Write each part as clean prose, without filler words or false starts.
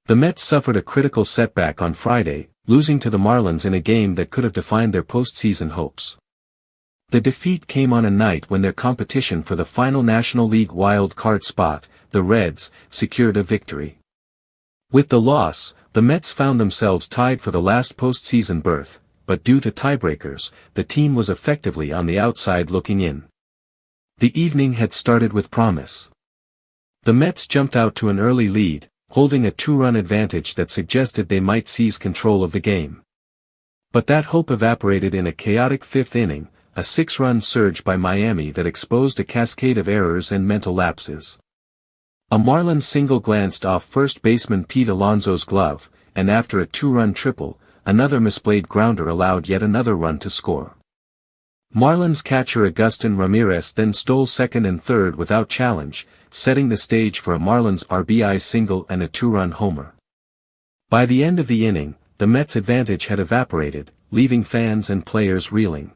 The Mets suffered a critical setback on Friday, losing to the Marlins in a game that could have defined their postseason hopes. The defeat came on a night when their competition for the final National League wild card spot, the Reds, secured a victory. With the loss, the Mets found themselves tied for the last postseason berth, but due to tiebreakers, the team was effectively on the outside looking in. The evening had started with promise. The Mets jumped out to an early lead, holding a 2-run advantage that suggested they might seize control of the game. But that hope evaporated in a chaotic fifth inning, a 6-run surge by Miami that exposed a cascade of errors and mental lapses. A Marlins single glanced off first baseman Pete Alonso's glove, and after a 2-run triple, another misplayed grounder allowed yet another run to score. Marlins catcher Agustin Ramirez then stole second and third without challenge, setting the stage for a Marlins RBI single and a 2-run homer. By the end of the inning, the Mets' advantage had evaporated, leaving fans and players reeling.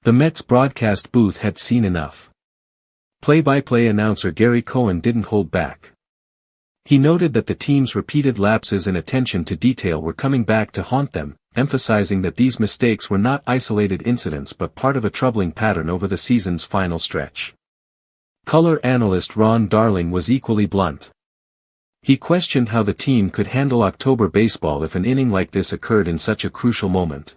The Mets broadcast booth had seen enough. Play-by-play announcer Gary Cohen didn't hold back. He noted that the team's repeated lapses in attention to detail were coming back to haunt them, emphasizing that these mistakes were not isolated incidents but part of a troubling pattern over the season's final stretch. Color analyst Ron Darling was equally blunt. He questioned how the team could handle October baseball if an inning like this occurred in such a crucial moment.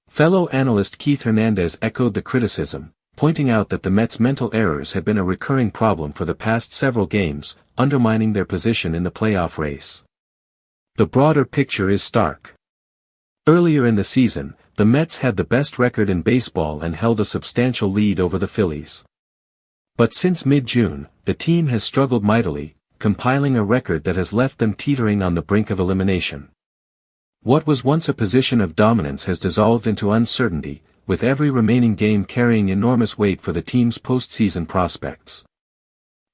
Fellow analyst Keith Hernandez echoed the criticism, pointing out that the Mets' mental errors had been a recurring problem for the past several games, undermining their position in the playoff race. The broader picture is stark. Earlier in the season, the Mets had the best record in baseball and held a substantial lead over the Phillies. But since mid-June, the team has struggled mightily, compiling a record that has left them teetering on the brink of elimination. What was once a position of dominance has dissolved into uncertainty, with every remaining game carrying enormous weight for the team's postseason prospects.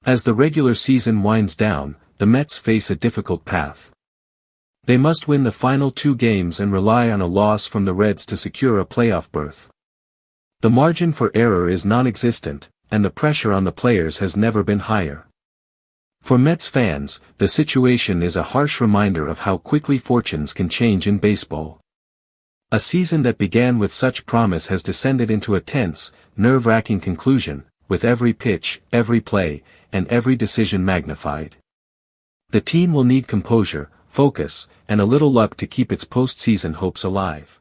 As the regular season winds down, the Mets face a difficult path. They must win the final 2 games and rely on a loss from the Reds to secure a playoff berth. The margin for error is non-existent, and the pressure on the players has never been higher. For Mets fans, the situation is a harsh reminder of how quickly fortunes can change in baseball. A season that began with such promise has descended into a tense, nerve-wracking conclusion, with every pitch, every play, and every decision magnified. The team will need composure, focus, and a little luck to keep its postseason hopes alive.